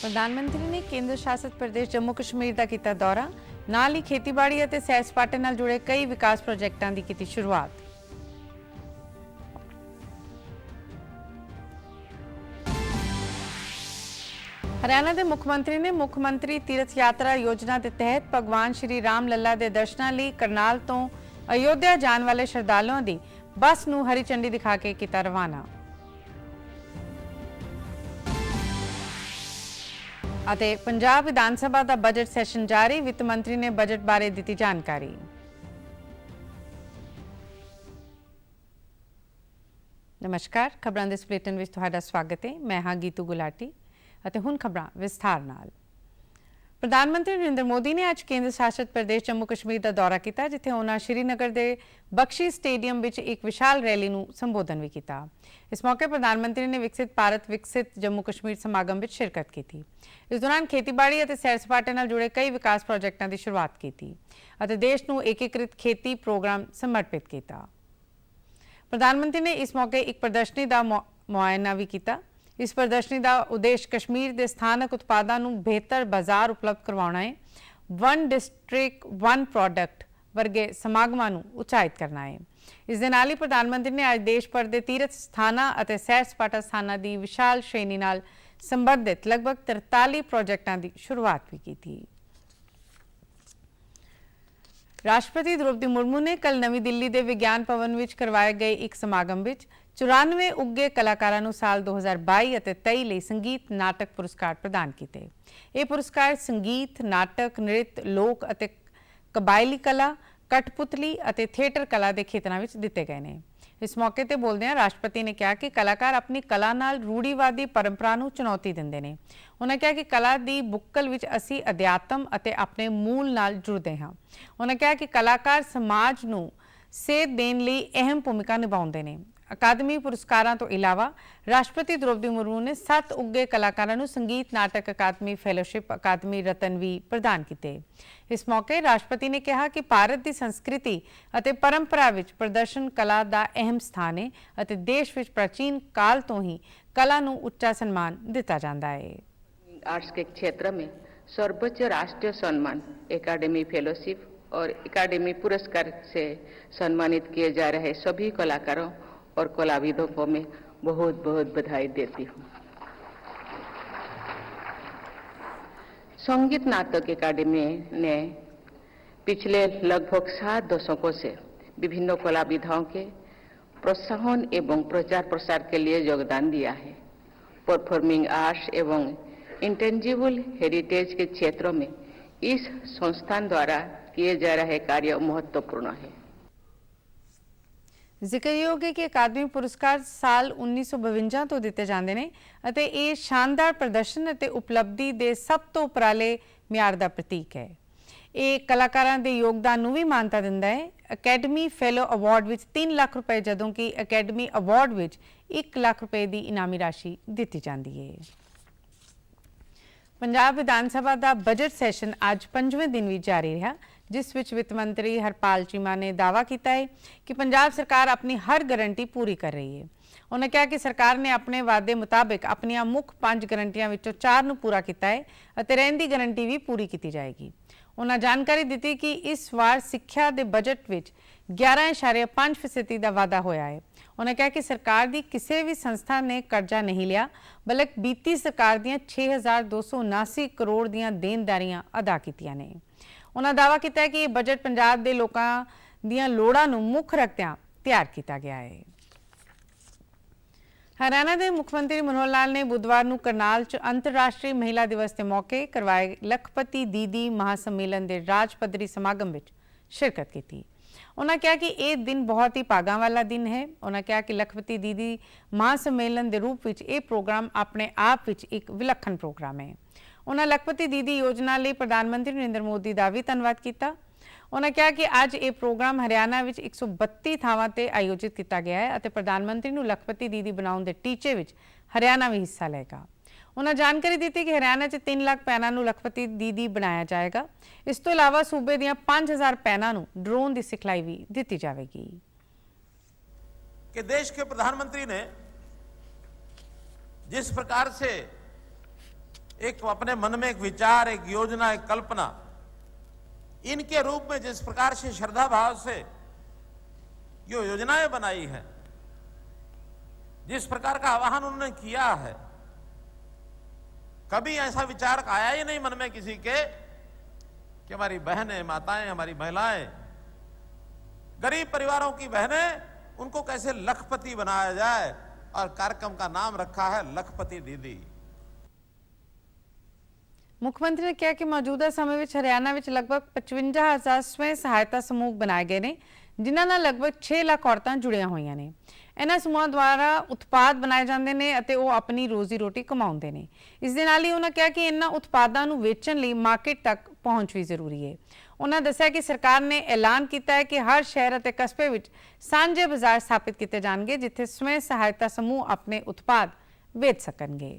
प्रधानमंत्री ने केंद्र शासित प्रदेश जम्मू कश्मीर का किया दौरा, नाल ही खेतीबाड़ी और सैर सपाटे नाल जुड़े कई विकास प्रोजेक्टों की की शुरुआत। हरियाणा के मुख्यमंत्री ने मुख्यमंत्री तीर्थ यात्रा योजना के तहत भगवान श्री राम लला के दर्शनों लिए करनाल तो अयोध्या जाने वाले श्रद्धालुओं की बस नूं हरी झंडी दिखा के किया रवाना। पंजाब विधान सभा का बजट सैशन जारी, वित्त मंत्री ने बजट बारे दी जानकारी। नमस्कार, खबरां दे इस बुलेटिन विच तुहाडा स्वागत है। मैं हां गीतू गुलाटी अते हुण खबरां विस्तार नाल। प्रधानमंत्री नरेंद्र मोदी ने अज केंद्र शासित प्रदेश जम्मू कश्मीर का दौरा किया, जिथे उन्होंने श्रीनगर के बख्शी स्टेडियम में एक विशाल रैली को संबोधन भी किया। इस मौके प्रधानमंत्री ने विकसित भारत विकसित जम्मू कश्मीर समागम में शिरकत की थी। इस दौरान खेतीबाड़ी और सैर सपाटे नाल जुड़े कई विकास प्रोजेक्टों की शुरुआत की थी और देश को एकीकृत खेती प्रोग्राम समर्पित किया। प्रधानमंत्री ने इस मौके एक प्रदर्शनी का मुआयना भी किया। इस प्रदर्शनी का उद्देश्य कश्मीर के स्थानक उत्पादों को बेहतर बाजार उपलब्ध करवाना है, वन डिस्ट्रिक्ट वन प्रोडक्ट वर्गे समागमों को उत्साहित करना है। इस दे नाल ही प्रधानमंत्री ने आज देश भर के तीर्थ स्थानों और सैर सपाटा स्थानों की विशाल श्रेणी नाल संबंधित लगभग 43 प्रोजेक्टों की शुरुआत भी की थी। राष्ट्रपति द्रौपदी मुर्मू ने कल नवी दिल्ली के विज्ञान भवन में करवाए गए एक समागम में 94 उगे कलाकारों को साल 2022 और 23 लिए संगीत नाटक पुरस्कार प्रदान किए। ये पुरस्कार संगीत, नाटक, नृत्य, लोक और कबायली कला, कठपुतली और थिएटर कला के खेतों में दिए गए हैं। इस मौके पर बोलदे राष्ट्रपति ने कहा कि कलाकार अपनी कला नाल रूढ़ीवादी परंपरा को चुनौती देंगे ने। उन्होंने कहा कि कला की बुक्कल विच असी अध्यात्म और अपने मूल नाल जुड़ते हैं। उन्होंने कहा कि कलाकार समाज को सेध देने लिए अहम भूमिका निभाते हैं। अकादमी पुरस्कारों तो इलावा राष्ट्रपति द्रौपदी मुर्मू ने 7 उगे कलाकारों को संगीत नाटक अकादमी फेलोशिप अकादमी रतन भी प्रदान किए। इस मौके राष्ट्रपति ने कहा कि भारत की संस्कृति और परंपरा विच प्रदर्शन कला का अहम स्थान है और देश विच प्राचीन काल तो ही कला को उच्चा सम्मान दिता जाता है। आर्ट्स के क्षेत्र में सर्वोच्च राष्ट्रीय सम्मान एकेडमी फेलोशिप और एकेडमी पुरस्कार से सम्मानित किए जा रहे सभी कलाकारों और कलाविदों को मैं बहुत बहुत बधाई देती हूँ। संगीत नाटक एकेडमी ने पिछले लगभग 7 दशकों से विभिन्न कलाविधाओं के प्रोत्साहन एवं प्रचार प्रसार के लिए योगदान दिया है। परफॉर्मिंग आर्ट्स एवं इंटेंजिबल हेरिटेज के क्षेत्रों में इस संस्थान द्वारा किए जा रहे कार्य महत्वपूर्ण है। जिक्रयोग है कि अकादमी पुरस्कार साल 1952 तो दिते जाते हैं और ये शानदार प्रदर्शन और उपलब्धि के सब तो उपराले म्यार का प्रतीक है। ये कलाकारों के योगदान को भी मानता दिंदा है। Academy fellow award which 3 lakh रुपए जदों कि अकैडमी अवार्ड विच 1 लाख रुपए की इनामी राशि दी जाती है। पंजाब विधान सभा का बजट सैशन अज 5वें दिन भी जारी रहा, जिस विच वित्त मंत्री हरपाल चीमा ने दावा किया है कि पंजाब सरकार अपनी हर गारंटी पूरी कर रही है। उन्होंने कहा कि सरकार ने अपने वादे मुताबिक अपन मुख 5 गारंटियां विचों 4 नूं पूरा किया है और रहने की गारंटी भी पूरी की जाएगी। उन्होंने जानकारी दी कि इस बार सिक्ख्या के बजट में 11.5% का वाधा होया है। उन्होंने कहा कि सरकार की किसी भी संस्था ने कर्जा नहीं लिया, बल्कि बीती सरकार दी 6,279 करोड़ दी देनदारियां अदा कीतियां ने। उन्होंने दावा किया कि बजट पंजाब के लोगों दी लोड़ां नूं मुख रखदियां तैयार किया गया है। हरियाणा के मुख्यमंत्री मनोहर लाल ने बुधवार को करनाल च अंतरराष्ट्रीय महिला दिवस के मौके करवाए लखपति दीदी महासम्मेलन के राज पद्धरी समागम में शिरकत की थी। उन्होंने कहा कि ये दिन बहुत ही भागां वाला दिन है। उन्होंने कहा कि लखपति दीदी महासम्मेलन के रूप में यह प्रोग्राम अपने आप में एक विलक्षण प्रोग्राम है। उन्होंने लखपति दीदी योजना लिए प्रधानमंत्री नरेंद्र मोदी का भी धन्यवाद किया। ਉਹਨਾਂ ਕਿਹਾ ਕਿ ਅੱਜ ਇਹ ਪ੍ਰੋਗਰਾਮ ਹਰਿਆਣਾ ਵਿੱਚ 132 ਥਾਵਾਂ ਤੇ ਆਯੋਜਿਤ ਕੀਤਾ ਗਿਆ ਹੈ ਅਤੇ ਪ੍ਰਧਾਨ ਮੰਤਰੀ ਨੂੰ ਲੱਖਪਤੀ ਦੀਦੀ ਬਣਾਉਣ ਦੇ ਟੀਚੇ ਵਿੱਚ ਹਰਿਆਣਾ ਵੀ ਹਿੱਸਾ ਲਏਗਾ। ਉਹਨਾਂ ਜਾਣਕਾਰੀ ਦਿੱਤੀ ਕਿ ਹਰਿਆਣਾ 'ਚ 3 ਲੱਖ ਭੈਣਾਂ ਨੂੰ ਲੱਖਪਤੀ ਦੀਦੀ ਬਣਾਇਆ ਜਾਏਗਾ। ਇਸ ਤੋਂ ਇਲਾਵਾ ਸੂਬੇ ਦੀਆਂ 5000 ਭੈਣਾਂ ਨੂੰ ਡਰੋਨ ਦੀ ਸਿਖਲਾਈ ਵੀ ਦਿੱਤੀ ਜਾਵੇਗੀ। कि देश के प्रधानमंत्री ने जिस प्रकार से एक अपने मन में एक विचार, एक योजना, एक कल्पना, इनके रूप में जिस प्रकार से श्रद्धा भाव से जो योजनाएं बनाई है, जिस प्रकार का आह्वान उन्होंने किया है, कभी ऐसा विचार आया ही नहीं मन में किसी के कि हमारी बहनें, माताएं, हमारी महिलाएं, गरीब परिवारों की बहनें, उनको कैसे लखपति बनाया जाए, और कार्यक्रम का नाम रखा है लखपति दीदी। ਮੁੱਖ ਮੰਤਰੀ ਨੇ ਕਿਹਾ ਕਿ ਮੌਜੂਦਾ ਸਮੇਂ ਵਿੱਚ ਹਰਿਆਣਾ ਵਿੱਚ ਲਗਭਗ 55000 ਸਵੈ ਸਹਾਇਤਾ ਸਮੂਹ ਬਣਾਏ ਗਏ ਨੇ, ਜਿਨ੍ਹਾਂ ਨਾਲ ਲਗਭਗ 6 ਲੱਖ ਔਰਤਾਂ ਜੁੜੀਆਂ ਹੋਈਆਂ ਨੇ। ਇਹਨਾਂ ਸਮੂਹਾਂ ਦੁਆਰਾ ਉਤਪਾਦ ਬਣਾਏ ਜਾਂਦੇ ਨੇ ਅਤੇ ਉਹ ਆਪਣੀ ਰੋਜ਼ੀ ਰੋਟੀ ਕਮਾਉਂਦੇ ਨੇ। ਇਸ ਦੇ ਨਾਲ ਹੀ ਉਹਨਾਂ ਕਿਹਾ ਕਿ ਇਹਨਾਂ ਉਤਪਾਦਾਂ ਨੂੰ ਵੇਚਣ ਲਈ ਮਾਰਕੀਟ ਤੱਕ ਪਹੁੰਚ ਵੀ ਜ਼ਰੂਰੀ ਹੈ। ਉਹਨਾਂ ਦੱਸਿਆ ਕਿ ਸਰਕਾਰ ਨੇ ਐਲਾਨ ਕੀਤਾ ਹੈ ਕਿ ਹਰ ਸ਼ਹਿਰ ਅਤੇ ਕਸਬੇ ਵਿੱਚ ਸਾਂਝੇ ਬਾਜ਼ਾਰ ਸਥਾਪਿਤ ਕੀਤੇ ਜਾਣਗੇ, ਜਿੱਥੇ ਸਵੈ ਸਹਾਇਤਾ ਸਮੂਹ ਆਪਣੇ ਉਤਪਾਦ ਵੇਚ ਸਕਣਗੇ।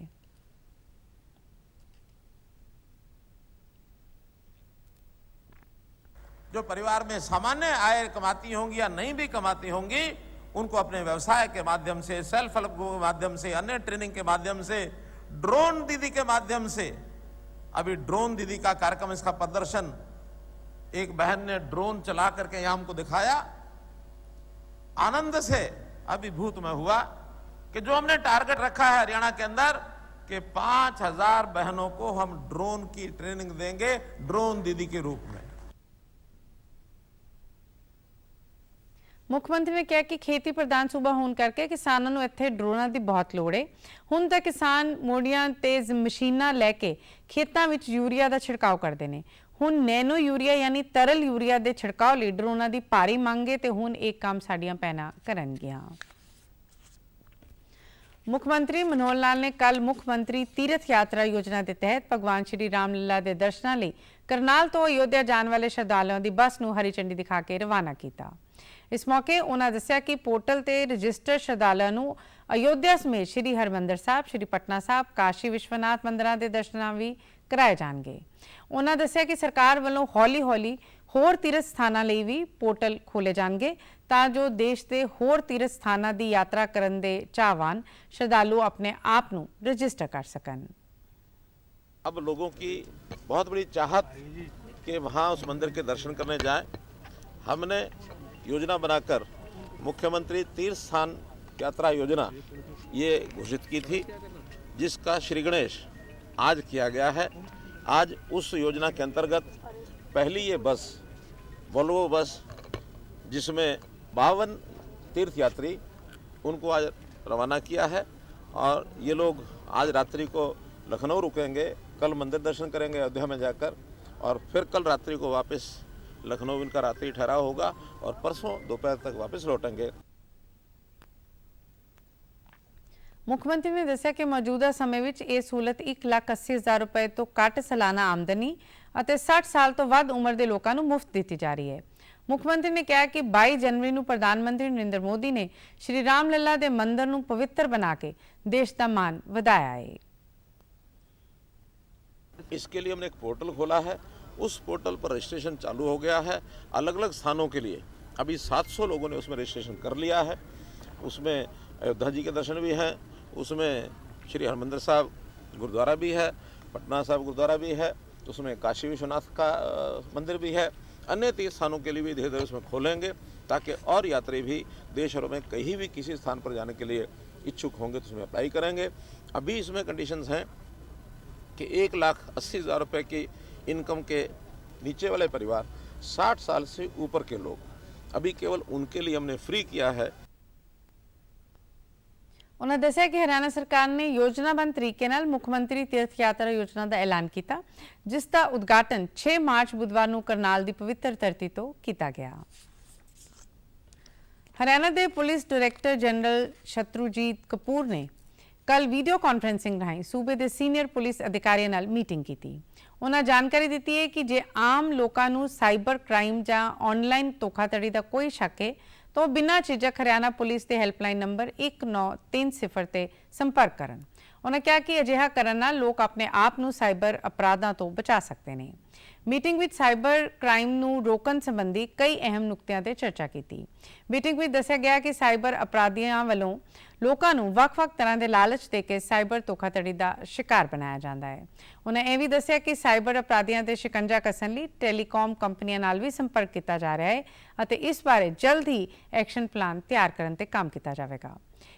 जो परिवार में सामान्य आय कमाती होंगी या नहीं भी कमाती होंगी, उनको अपने व्यवसाय के माध्यम से, सेल्फ हेल्प ग्रुप के माध्यम से, अन्य ट्रेनिंग के माध्यम से, ड्रोन दीदी के माध्यम से, अभी ड्रोन दीदी का कार्यक्रम, इसका प्रदर्शन एक बहन ने ड्रोन चला करके यहां हमको दिखाया, आनंद से अभिभूत में हुआ कि जो हमने टारगेट रखा है हरियाणा के अंदर कि 5000 बहनों को हम ड्रोन की ट्रेनिंग देंगे, ड्रोन दीदी के रूप में। ਮੁੱਖ ਮੰਤਰੀ ਨੇ ਕਿਹਾ ਕਿ ਖੇਤੀ ਪ੍ਰਧਾਨ ਸੂਬਾ ਹੋਣ ਕਰਕੇ ਕਿਸਾਨਾਂ ਨੂੰ ਇੱਥੇ ਡਰੋਨਾਂ ਦੀ ਬਹੁਤ ਲੋੜ ਹੈ। ਹੁਣ ਤਾਂ ਕਿਸਾਨ ਮੋੜੀਆਂ ਤੇਜ਼ ਮਸ਼ੀਨਾਂ ਲੈ ਕੇ ਖੇਤਾਂ ਵਿੱਚ ਯੂਰੀਆ ਦਾ ਛਿੜਕਾਅ ਕਰਦੇ ਨੇ। ਹੁਣ ਨੈਨੋ ਯੂਰੀਆ ਯਾਨੀ ਤਰਲ ਯੂਰੀਆ ਦੇ ਛਿੜਕਾਅ ਲਈ ਡਰੋਨਾਂ ਦੀ ਭਾਰੀ ਮੰਗ ਹੈ ਤੇ ਹੁਣ ਇਹ ਕੰਮ ਸਾਡੀਆਂ ਭੈਣਾਂ ਕਰਨਗੀਆਂ। ਮੁੱਖ ਮੰਤਰੀ ਮਨੋਹਰ ਲਾਲ ਨੇ ਕੱਲ ਮੁੱਖ ਮੰਤਰੀ ਤੀਰਥ ਯਾਤਰਾ ਯੋਜਨਾ ਦੇ ਤਹਿਤ ਭਗਵਾਨ ਸ਼੍ਰੀ ਰਾਮ ਲੀਲਾ ਦੇ ਦਰਸ਼ਨਾਂ ਲਈ ਕਰਨਾਲ ਤੋਂ ਅਯੋਧਿਆ ਜਾਣ ਵਾਲੇ ਸ਼ਰਧਾਲੂਆਂ ਦੀ ਬੱਸ ਨੂੰ ਹਰੀ ਝੰਡੀ ਦਿਖਾ ਕੇ ਰਵਾਨਾ ਕੀਤਾ। ਇਸ ਮੌਕੇ ਉਹਨਾਂ ਦੱਸਿਆ ਕਿ ਪੋਰਟਲ ਤੇ ਰਜਿਸਟਰਡ ਸ਼ਰਧਾਲੂਆਂ ਨੂੰ ਅਯੋਧਿਆ ਸਮੇਤ ਸ਼੍ਰੀ ਹਰਮੰਦਰ ਸਾਹਿਬ, ਸ਼੍ਰੀ ਪਟਨਾ ਸਾਹਿਬ, ਕਾਸ਼ੀ ਵਿਸ਼ਵਨਾਥ ਮੰਦਰਾਂ ਦੇ ਦਰਸ਼ਨਾਂ ਵੀ ਕਰਾਏ ਜਾਣਗੇ। ਉਹਨਾਂ ਦੱਸਿਆ ਕਿ ਸਰਕਾਰ ਵੱਲੋਂ ਹੌਲੀ-ਹੌਲੀ ਹੋਰ ਤੀਰਥ ਸਥਾਨਾਂ ਲਈ ਵੀ ਪੋਰਟਲ ਖੋਲੇ ਜਾਣਗੇ ਤਾਂ ਜੋ ਦੇਸ਼ ਦੇ ਹੋਰ ਤੀਰਥ ਸਥਾਨਾਂ ਦੀ ਯਾਤਰਾ ਕਰਨ ਦੇ ਚਾਹਵਾਨ ਸ਼ਰਧਾਲੂ ਆਪਣੇ ਆਪ ਨੂੰ ਰਜਿਸਟਰ ਕਰ ਸਕਣ। अब लोगों की बहुत बड़ी चाहत कि वहाँ उस मंदिर के दर्शन करने जाएं। हमने योजना बनाकर मुख्यमंत्री तीर्थ स्थान यात्रा योजना ये घोषित की थी, जिसका श्री गणेश आज किया गया है। आज उस योजना के अंतर्गत पहली ये बस, वोल्वो बस, जिसमें 52 तीर्थ यात्री, उनको आज रवाना किया है और ये लोग आज रात्रि को लखनऊ रुकेंगे, कल मंदिर दर्शन करेंगे अयोध्या में जाकर, और फिर कल रात्रि को वापस लखनऊ इनका रात्रि ठहराव होगा और परसों दोपहर तक वापस लौटेंगे। ਮੁੱਖ ਮੰਤਰੀ ਨੇ ਦੱਸਿਆ ਕਿ ਮੌਜੂਦਾ ਸਮੇਂ ਵਿੱਚ ਇਹ ਸਹੂਲਤ 1,80,000 ਰੁਪਏ ਤੋਂ ਘੱਟ ਸਾਲਾਨਾ ਆਮਦਨੀ ਅਤੇ 60 ਸਾਲ ਤੋਂ ਵੱਧ ਉਮਰ ਦੇ ਲੋਕਾਂ ਨੂੰ ਮੁਫਤ ਦਿੱਤੀ ਜਾ ਰਹੀ ਹੈ। ਮੁੱਖ ਮੰਤਰੀ ਨੇ ਕਿਹਾ ਕਿ 22 ਜਨਵਰੀ ਨੂੰ ਪ੍ਰਧਾਨ ਮੰਤਰੀ ਨਰਿੰਦਰ ਮੋਦੀ ਨੇ ਸ਼੍ਰੀ ਰਾਮ ਲੱਲਾ ਦੇ ਮੰਦਿਰ ਨੂੰ ਪਵਿੱਤਰ ਬਣਾ ਕੇ ਦੇਸ਼ ਦਾ ਮਾਣ ਵਧਾਇਆ ਹੈ। इसके लिए हमने एक पोर्टल खोला है, उस पोर्टल पर रजिस्ट्रेशन चालू हो गया है। अलग अलग स्थानों के लिए अभी 700 लोगों ने उसमें रजिस्ट्रेशन कर लिया है। उसमें अयोध्या जी के दर्शन भी हैं, उसमें श्री हरमंदिर साहब गुरुद्वारा भी है, पटना साहब गुरुद्वारा भी है, उसमें काशी विश्वनाथ का मंदिर भी है। अन्य तीर्थ स्थानों के लिए भी धीरे धीरे उसमें खोलेंगे ताकि और यात्री भी देश भर में कहीं भी किसी स्थान पर जाने के लिए इच्छुक होंगे तो उसमें अप्लाई करेंगे। अभी इसमें कंडीशंस हैं कि 1,80,000 रुपये की इनकम के नीचे वाले परिवार, 60 साल से ऊपर के लोग, अभी केवल उनके लिए हमने फ्री किया है। ਉਹਨਾਂ ਦੱਸਿਆ ਕਿ ਹਰਿਆਣਾ ਸਰਕਾਰ ਨੇ ਯੋਜਨਾਬੰਦ ਤਰੀਕੇ ਨਾਲ ਮੁੱਖ ਮੰਤਰੀ ਤੀਰਥ ਯਾਤਰਾ ਯੋਜਨਾ ਦਾ ਐਲਾਨ ਕੀਤਾ, ਜਿਸ ਦਾ ਉਦਘਾਟਨ 6 ਮਾਰਚ ਬੁੱਧਵਾਰ ਨੂੰ ਕਰਨਾਲ ਦੀ ਪਵਿੱਤਰ ਧਰਤੀ ਤੋਂ ਕੀਤਾ ਗਿਆ। ਹਰਿਆਣਾ ਦੇ ਪੁਲਿਸ ਡਾਇਰੈਕਟਰ ਜਨਰਲ ਸ਼ਤਰੂਜੀਤ ਕਪੂਰ ਨੇ कल वीडियो कॉन्फ्रेंसिंग राਹੀਂ सूबे के सीनियर पुलिस अधिकारियों नाल मीटिंग की। उन्होंने जानकारी दी है कि जे आम लोगों को साइबर क्राइम या ऑनलाइन धोखाधड़ी का कोई शक है तो बिना झिझक हरियाणा पुलिस के हैल्पलाइन नंबर 1930 ते संपर्क करन। उन्होंने कहा कि अजिहा करन नाल लोग अपने आप को साइबर अपराधों तो बचा सकते हैं। मीटिंग में साइबर क्राइम नू रोकन संबंधी कई अहम नुकतियां ते चर्चा की। मीटिंग में दस्या गया कि साइबर अपराधियों वालों लोगों को ਵੱਖ-ਵੱਖ तरह के लालच दे के साइबर धोखाधड़ी का शिकार बनाया जाता है। उन्हें यह भी दस्या कि साइबर अपराधियों के शिकंजा कसन लई टैलीकॉम कंपनियों नाल भी संपर्क किया जा रहा है और इस बारे जल्द ही एक्शन प्लान तैयार करने ते काम किया जाएगा।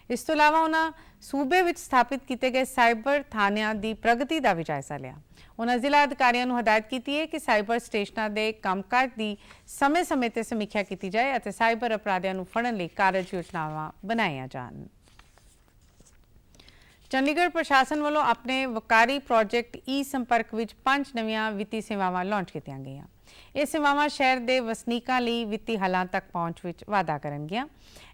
इस तो इलावा उन्होंने सूबे में स्थापित किए गए साइबर थानियां की प्रगति का भी जायजा लिया। उन्होंने जिला अधिकारियों को हदायत की है कि साइबर स्टेशनों के कामकाज की समय-समय पर समीक्षा की जाए और साइबर अपराधियों को फड़न लई कारज योजनावां बनाई जान। चंडीगढ़ प्रशासन वालों अपने वकारी प्रोजेक्ट ई संपर्क विच 5 नवीं वित्ती सेवावां लॉन्च कीतियां गईयां। ये सेवावां शहर के वसनीकों लई वित्ती हालात तक पहुँच विच वाधा करनगियां।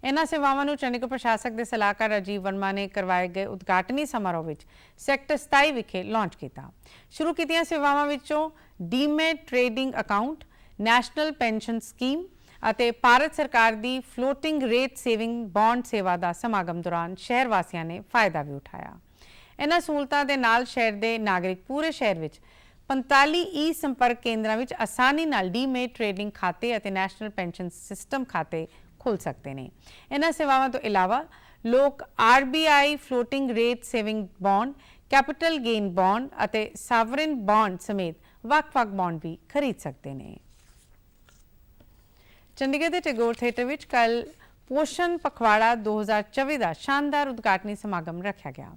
इन्हां सेवावां नूं चंडीगढ़ प्रशासक के सलाहकार राजीव वर्मा ने करवाए गए उद्घाटनी समारोह विच सैक्टर 27 विखे लॉन्च किया। शुरू कीतियां सेवावां विचों demat trading account, national pension scheme ਅਤੇ ਭਾਰਤ सरकार की फ्लोटिंग रेट सेविंग बॉन्ड सेवा का समागम दौरान शहर वासियों ने फायदा भी उठाया। इन्हां सहूलतां दे नाल शहर के नागरिक पूरे शहर विच 45 ई संपर्क केंद्रों में आसानी नाल डीमेट ट्रेडिंग खाते और नैशनल पेंशन सिस्टम खाते खुल सकते हैं। इन्हां सेवावां तो इलावा लोग RBI floating rate saving bond, capital gain bond और सावरिन बॉन्ड समेत ਵੱਖ-ਵੱਖ बॉन्ड भी खरीद सकते हैं। चंडीगढ़ के टैगोर थिएटर में कल पोषण पखवाड़ा 2024 का शानदार उद्घाटनी समागम रखा गया।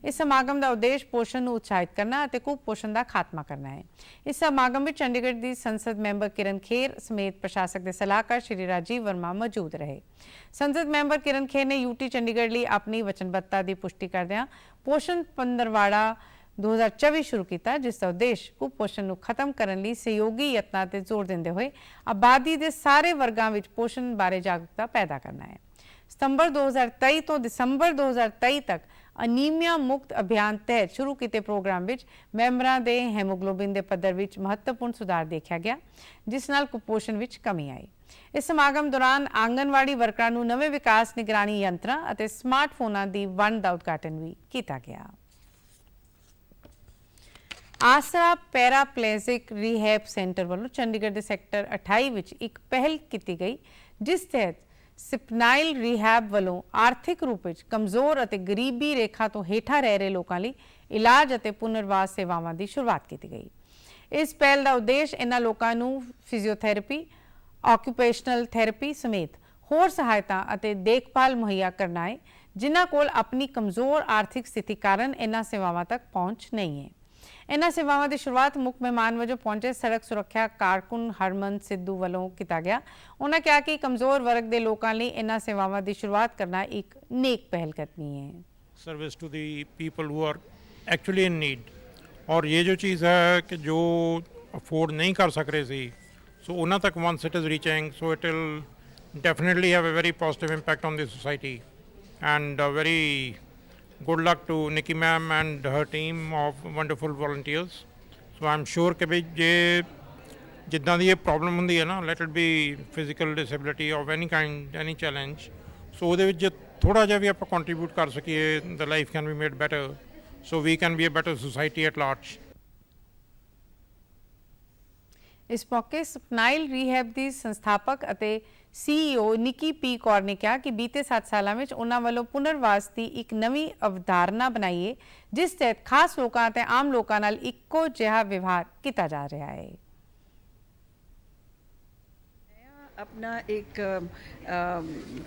इस समागम का उद्देश्य पोषण को उत्साहित करना और कुपोषण का खात्मा करना है। इस समागम में चंडीगढ़ की संसद मैंबर किरण खेर समेत प्रशासक के सलाहकार श्री राजीव वर्मा मौजूद रहे। संसद मैंबर किरण खेर ने यूटी चंडीगढ़ लिए अपनी वचनबद्धता की पुष्टि करदਿਆਂ पोषण पंद्रवाड़ा 2024 शुरू किया, जिसका उद्देश्य कुपोषण को खत्म करने लिए सहयोगी यत्नां ते जोर देंदे हुए आबादी के सारे वर्गों में पोषण बारे जागरूकता पैदा करना है। सितंबर 2023 तो दिसंबर 2023 तक अनीमिया मुक्त अभियान तहत शुरू किए प्रोग्राम में मैंबरां दे हैमोग्लोबिन के पद्धर में महत्वपूर्ण सुधार देखा गया, जिस नाल कुपोषण में कमी आई। इस समागम दौरान आंगनवाड़ी वर्करां नूं नवे विकास निगरानी यंत्रां अते स्मार्टफोनां की वंड का उद्घाटन भी किया गया। आसरा पैराप्लेजिक रिहैब सेंटर वालों चंडीगढ़ के सैक्टर 28 विच एक पहल की गई, जिस तहत सिपनाइल रिहैब वालों आर्थिक रूप में कमजोर और गरीबी रेखा तो हेठा रह रहे लोगों लिए इलाज और पुनर्वास सेवावां की शुरुआत की गई। इस पहल का उद्देश्य इन्हां लोगों को फिजियोथैरेपी, ऑक्यूपेशनल थैरेपी समेत होर सहायता और देखभाल मुहैया करना है, जिन्हां कोल अपनी कमजोर आर्थिक स्थिति कारण इन्हां सेवावां तक पहुँच नहीं है। इन्हां सेवावां की शुरुआत मुख्य मेहमान वजों पहुंचे सड़क सुरक्षा कारकुन हरमन सिद्धू वालों किया गया। उन्होंने कहा कि कमजोर वर्ग के लोगों लिए इन्हां सेवावां की शुरुआत करना एक नेक पहल करनी है। Service to the people who are actually in need, और ये जो चीज़ है कि जो अफोर्ड नहीं कर सक रहे सी, सो उन्हां तक once it is reaching, so it will definitely have a very positive impact on the society. And very good luck to Nikki ma'am and her team of wonderful volunteers. So I'm sure कि भाई ये जितना दी ये problem होंगी है ना, let it be physical disability of any kind, any challenge, so ਉਹਦੇ ਵਿੱਚ थोड़ा ਜਿਹਾ भी ਆਪਾਂ contribute कर सकिए, the life can be made better, so we can be a better society at large. इस मौके सपनाइल रिहैब की संस्थापक और CEO निकी पी कौर ने कहा कि बीते 7 सालों में उन्होंने वालों पुनर्वास की एक नवी अवधारणा बनाई है, जिस तहत खास लोगों ते आम लोगों नाल इक्को जिहा व्यवहार किया जा रहा है। अपना एक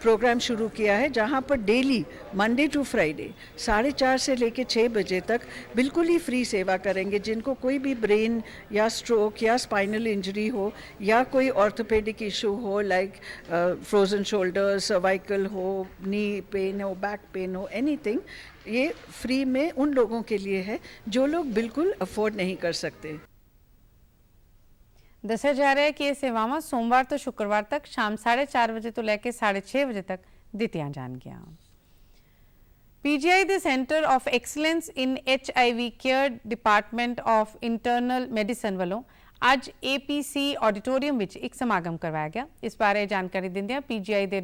प्रोग्राम शुरू किया है जहाँ पर डेली मंडे टू फ्राइडे 4:30 से लेकर 6 बजे तक बिल्कुल ही फ्री सेवा करेंगे। जिनको कोई भी ब्रेन या स्ट्रोक या स्पाइनल इंजरी हो या कोई ऑर्थोपेडिक इशू हो, लाइक फ्रोजन शोल्डर, सर्वाइकल हो, नी पेन हो, बैक पेन हो, एनीथिंग, ये फ्री में उन लोगों के लिए है जो लोग बिल्कुल अफोर्ड नहीं कर सकते। दसा जा रहा है कि ये सेवावां सोमवार तो शुक्रवार तक शाम 4:30 बजे तो लैके 6:30 बजे तक दित्तियां जाणगियां। ਪੀਜੀਆਈ ਦੇ centre of excellence in HIV care department of internal medicine ਵੱਲੋਂ ਅੱਜ APC ਆਡੀਟੋਰੀਅਮ ਵਿੱਚ ਇੱਕ ਸਮਾਗਮ ਕਰਵਾਇਆ ਗਿਆ। ਇਸ ਬਾਰੇ ਜਾਣਕਾਰੀ ਦਿੰਦਿਆਂ ਪੀਜੀਆਈ ਦੇ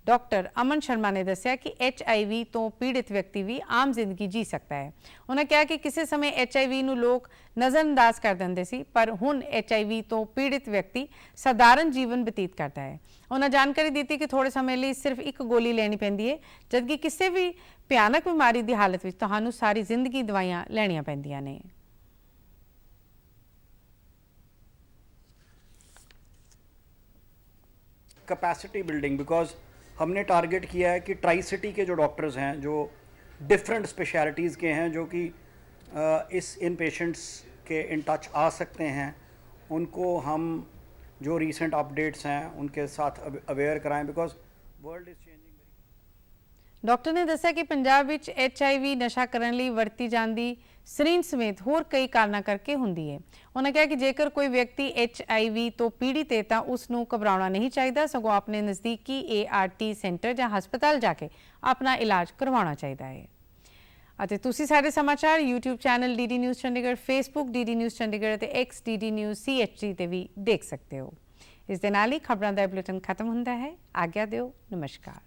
ਡਾਕਟਰ ਅਮਨ ਸ਼ਰਮਾ ਨੇ ਦੱਸਿਆ ਕਿ HIV ਤੋਂ ਪੀੜਿਤ ਵਿਅਕਤੀ ਵੀ ਆਮ ਜ਼ਿੰਦਗੀ ਜੀ ਸਕਦਾ ਹੈ। ਉਹਨਾਂ ਕਿਹਾ ਕਿ ਕਿਸੇ ਸਮੇਂ HIV ਨੂੰ ਲੋਕ ਨਜ਼ਰਅੰਦਾਜ਼ ਕਰ ਦਿੰਦੇ ਸੀ, ਪਰ ਹੁਣ HIV ਤੋਂ ਪੀੜਿਤ ਵਿਅਕਤੀ ਸਾਧਾਰਨ ਜੀਵਨ ਬਤੀਤ ਕਰਦਾ ਹੈ। ਉਹਨਾਂ ਜਾਣਕਾਰੀ ਦਿੱਤੀ ਕਿ ਥੋੜੇ ਸਮੇਂ ਲਈ ਸਿਰਫ ਇੱਕ ਗੋਲੀ ਲੈਣੀ ਪੈਂਦੀ ਹੈ, ਜਦਕਿ ਕਿਸੇ ਵੀ ਭਿਆਨਕ ਬਿਮਾਰੀ ਦੀ ਹਾਲਤ ਵਿੱਚ ਤੁਹਾਨੂੰ ਸਾਰੀ ਜ਼ਿੰਦਗੀ ਦਵਾਈਆਂ ਲੈਣੀਆਂ ਪੈਂਦੀਆਂ ਨੇ। कैपेसिटी बिल्डिंग, बिकॉज हमने टारगेट किया है कि ट्राई सिटी के जो डॉक्टर्स हैं जो डिफरेंट स्पेशलिटीज़ के हैं, जो कि इस इन पेशेंट्स के इन टच आ सकते हैं, उनको हम जो रीसेंट अपडेट्स हैं उनके साथ अवेयर कराएं, because world is changing. Doctor ਨੇ ਦੱਸਿਆ ਕਿ ਪੰਜਾਬ ਵਿੱਚ HIV ਨਸ਼ਾ ਕਰਨ ਲਈ ਵਰਤੀ ਜਾਂਦੀ ਸਰਿੰਜ ਸਮੇਤ ਹੋਰ ਕਈ ਕਾਰਨਾਂ ਕਰਕੇ ਹੁੰਦੀ ਹੈ। ਉਹਨਾਂ ਕਿਹਾ ਕਿ ਜੇਕਰ ਕੋਈ ਵਿਅਕਤੀ HIV ਤੋਂ ਪੀੜਿਤ ਹੈ ਤਾਂ ਉਸ ਨੂੰ ਘਬਰਾਉਣਾ ਨਹੀਂ ਚਾਹੀਦਾ, ਸਗੋਂ ਆਪਣੇ ਨਜ਼ਦੀਕੀ ART ਸੈਂਟਰ ਜਾਂ ਹਸਪਤਾਲ ਜਾ ਕੇ ਆਪਣਾ ਇਲਾਜ ਕਰਵਾਉਣਾ ਚਾਹੀਦਾ ਹੈ। ਅਤੇ ਤੁਸੀਂ ਸਾਡੇ ਸਮਾਚਾਰ YouTube channel DD news Chandigarh, Facebook DD news Chandigarh ਅਤੇ X DD ਨਿਊਜ਼ CHD ਤੇ ਵੀ ਦੇਖ ਸਕਦੇ ਹੋ। ਇਸ ਦੇ ਨਾਲ ਹੀ ਖਬਰਾਂ ਦਾ ਬੁਲੇਟਿਨ ਖਤਮ ਹੁੰਦਾ ਹੈ। ਆਗਿਆ ਦਿਓ। ਨਮਸਕਾਰ।